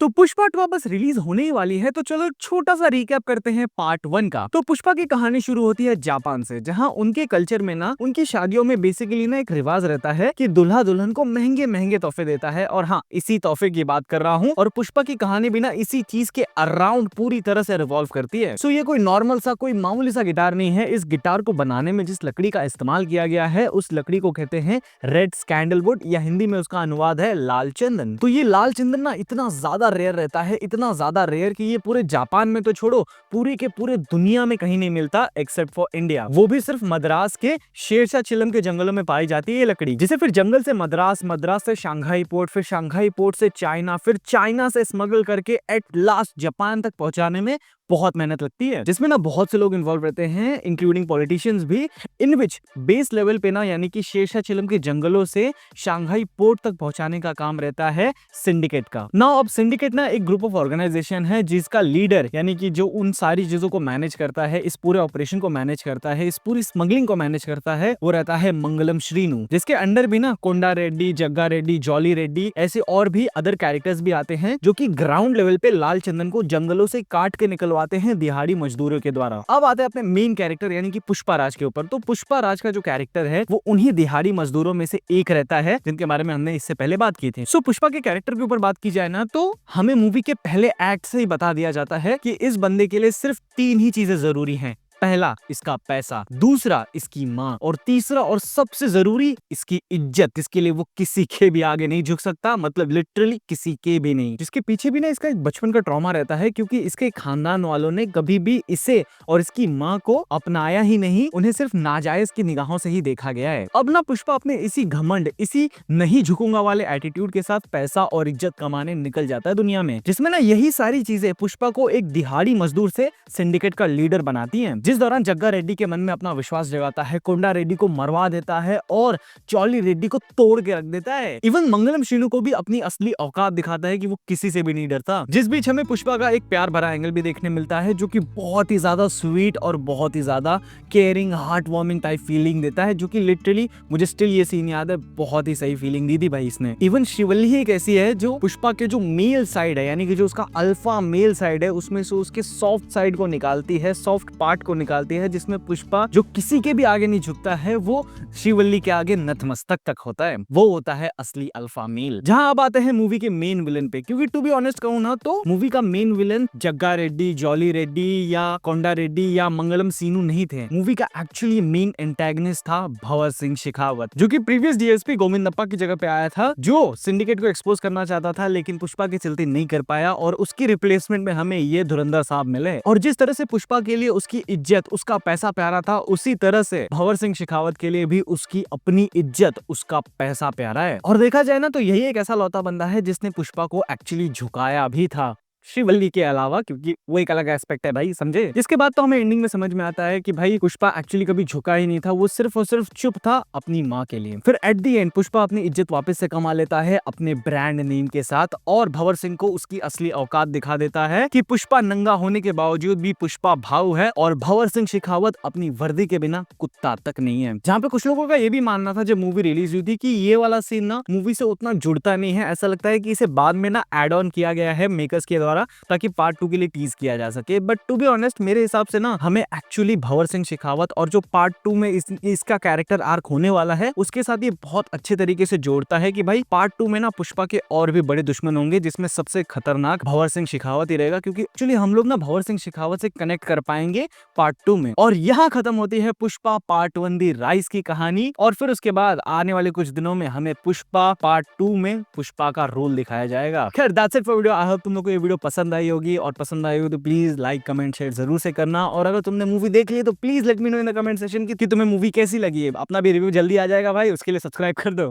तो पुष्पा 2 बस रिलीज होने ही वाली है, तो चलो छोटा सा रिकैप करते हैं पार्ट 1 का। तो पुष्पा की कहानी शुरू होती है जापान से, जहां उनके कल्चर में ना उनकी शादियों में बेसिकली ना एक रिवाज रहता है कि दूल्हा दुल्हन को महंगे महंगे तोहफे देता है। और हाँ, इसी तोहफे की बात कर रहा हूँ। और पुष्पा की कहानी भी ना इसी चीज के अराउंड पूरी तरह से रिवॉल्व करती है। सो ये कोई नॉर्मल सा कोई मामूली सा गिटार नहीं है। इस गिटार को बनाने में जिस लकड़ी का इस्तेमाल किया गया है, उस लकड़ी को कहते हैं रेड स्कैंडलवुड, या हिंदी में उसका अनुवाद है लाल चंदन। तो ये लाल चंदन ना इतना ज्यादा रेयर रहता है, इतना ज्यादा रेयर कि ये पूरे जापान में तो छोड़ो, पूरी के पूरे दुनिया में कहीं नहीं मिलता एक्सेप्ट फॉर इंडिया। वो भी सिर्फ मद्रास के शेरशाह चिलम के जंगलों में पाई जाती है ये लकड़ी, जिसे फिर जंगल से मद्रास, मद्रास से शंघाई पोर्ट, फिर शंघाई पोर्ट से चाइना, फिर चाइना से स्मगल करके एट लास्ट जापान तक पहुंचाने में बहुत मेहनत लगती है, जिसमें ना बहुत से लोग इन्वॉल्व रहते हैं, इंक्लूडिंग पॉलिटिशियंस भी। इन विच बेस लेवल पे ना, यानी कि शेरशाह चिलम के जंगलों से शंघाई पोर्ट तक पहुंचाने का काम रहता है सिंडिकेट का। ना अब सिंडिकेट ना एक ग्रुप ऑफ ऑर्गेनाइजेशन है, जिसका लीडर यानी कि जो उन सारी चीजों को मैनेज करता है, इस पूरे ऑपरेशन को मैनेज करता है, इस पूरी स्मगलिंग को मैनेज करता है, वो रहता है मंगलम श्रीनु, जिसके अंडर भी ना कोंडा रेड्डी, जग्गा रेड्डी, जॉली रेड्डी, ऐसे और भी अदर कैरेक्टर्स भी आते हैं, जो कि ग्राउंड लेवल पे लाल चंदन को जंगलों से काट के निकलवाते हैं दिहाड़ी मजदूरों के द्वारा। अब आते हैं अपने मेन कैरेक्टर यानी कि पुष्पा राज के ऊपर। तो पुष्पा राज का जो कैरेक्टर है वो उन्हीं दिहाड़ी मजदूरों में से एक रहता है, जिनके बारे में हमने इससे पहले बात की थी। सो पुष्पा के कैरेक्टर के ऊपर बात की जाए ना, तो हमें मूवी के पहले एक्ट से ही बता दिया जाता है कि इस बंदे के लिए सिर्फ 3 ही चीजें जरूरी हैं। पहला, इसका पैसा, दूसरा इसकी माँ, और तीसरा और सबसे जरूरी इसकी इज्जत, जिसके लिए वो किसी के भी आगे नहीं झुक सकता, मतलब लिटरली किसी के भी नहीं। जिसके पीछे भी ना इसका एक बचपन का ट्रॉमा रहता है, क्योंकि इसके खानदान वालों ने कभी भी इसे और इसकी माँ को अपनाया ही नहीं, उन्हें सिर्फ नाजायज की निगाहों से ही देखा गया है। अब ना पुष्पा अपने इसी घमंड, इसी नहीं झुकूंगा वाले एटीट्यूड के साथ पैसा और इज्जत कमाने निकल जाता है दुनिया में, जिसमें ना यही सारी चीजें पुष्पा को एक दिहाड़ी मजदूर से सिंडिकेट का लीडर बनाती हैं। जिस दौरान जग्गा रेड्डी के मन में अपना विश्वास जगाता है, कोंडा रेड्डी को मरवा देता है और चौली रेड्डी को तोड़ के रख देता है। इवन मंगलम श्रीनु को भी अपनी असली औकात दिखाता है कि वो किसी से भी नहीं डरता। जिस बीच हमें पुष्पा का एक प्यार भरा एंगल भी देखने मिलता है, जो कि बहुत ही ज्यादा स्वीट और बहुत ही ज्यादा caring, heart warming type feeling देता है, जो कि लिटरली मुझे स्टिल ये सीन याद है, बहुत ही सही फीलिंग दी थी भाई इसने। इवन शिवल्ली ही एक ऐसी है जो पुष्पा के जो मेल साइड है, यानी कि जो उसका अल्फा मेल साइड है, उसमें से उसके सॉफ्ट साइड को निकालती है, सॉफ्ट पार्ट को निकालती है, जिसमें पुष्पा जो किसी के भी आगे नहीं झुकता है, वो शिवल्ली के आगे नतमस्तक तक होता है। वो होता है असली अल्फा मेल। जहां अब आते हैं मूवी के मेन विलन पे, क्योंकि टू बी ऑनेस्ट कहूं ना, तो मूवी का मेन विलन जग्गा रेड्डी, जॉली रेड्डी या कोंडा रेड्डी या मंगलम सीनू नहीं थे। मूवी का एक्चुअली मेन एंटेगनिस्ट था भंवर सिंह शेखावत, जो कि प्रीवियस डीएसपी गोविंदप्पा की जगह पे आया था, जो सिंडिकेट को एक्सपोज करना चाहता था, लेकिन पुष्पा के चलते नहीं कर पाया, और उसकी रिप्लेसमेंट में हमें ये धुरंधर साहब मिले। और जिस तरह से पुष्पा के लिए उसकी इज्जत, उसका पैसा प्यारा था, उसी तरह से भंवर सिंह शेखावत के लिए भी उसकी अपनी इज्जत, उसका पैसा प्यारा है। और देखा जाए ना, तो यही एक ऐसा लौता बंदा है जिसने पुष्पा को एक्चुअली झुकाया भी था, शिवल्ली के अलावा, क्योंकि वो एक अलग एस्पेक्ट है भाई, समझे। जिसके बाद तो हमें एंडिंग में समझ में आता है कि भाई पुष्पा एक्चुअली कभी झुका ही नहीं था, वो सिर्फ और सिर्फ चुप था अपनी माँ के लिए। फिर एट द एंड पुष्पा अपनी इज्जत वापस से कमा लेता है अपने ब्रांड नेम के साथ, और भंवर सिंह को उसकी असली औकात दिखा देता है कि पुष्पा नंगा होने के बावजूद भी पुष्पा भाऊ है, और भंवर सिंह शेखावत अपनी वर्दी के बिना कुत्ता तक नहीं है। जहाँ पे कुछ लोगों का ये भी मानना था जब मूवी रिलीज हुई थी कि ये वाला सीन ना मूवी से उतना जुड़ता नहीं है, ऐसा लगता है कि इसे बाद में ना एड ऑन किया गया है मेकर्स के द्वारा, ताकि पार्ट 2 के लिए टीज किया जा सके। बट टू बी ऑनेस्ट मेरे हिसाब से ना हमें एक्चुअली भंवर सिंह शेखावत और जो पार्ट 2 में इसका कैरेक्टर आर्क होने वाला है, उसके साथ ये बहुत अच्छे तरीके से जोड़ता है कि भाई पार्ट 2 में ना पुष्पा के और भी बड़े दुश्मन होंगे, जिसमें सबसे खतरनाक भंवर सिंह शेखावत ही रहेगा, क्योंकि एक्चुअली हम लोग ना भंवर सिंह शेखावत से कनेक्ट कर पाएंगे पार्ट 2 में। और यहाँ खत्म होती है पुष्पा पार्ट 1 दी राइज की कहानी, और फिर उसके बाद आने वाले कुछ दिनों में हमें पुष्पा पार्ट 2 में पुष्पा का रोल दिखाया जाएगा। खैर that's it for video. I hope तुम लोग को ये वीडियो पसंद आई होगी, और पसंद आई हो तो प्लीज लाइक, कमेंट, शेयर जरूर से करना। और अगर तुमने मूवी देख ली है तो please let me know in the comment section कि तुम्हें मूवी कैसी लगी है। अपना भी रिव्यू जल्दी आ जाएगा भाई, उसके लिए सब्सक्राइब कर दो।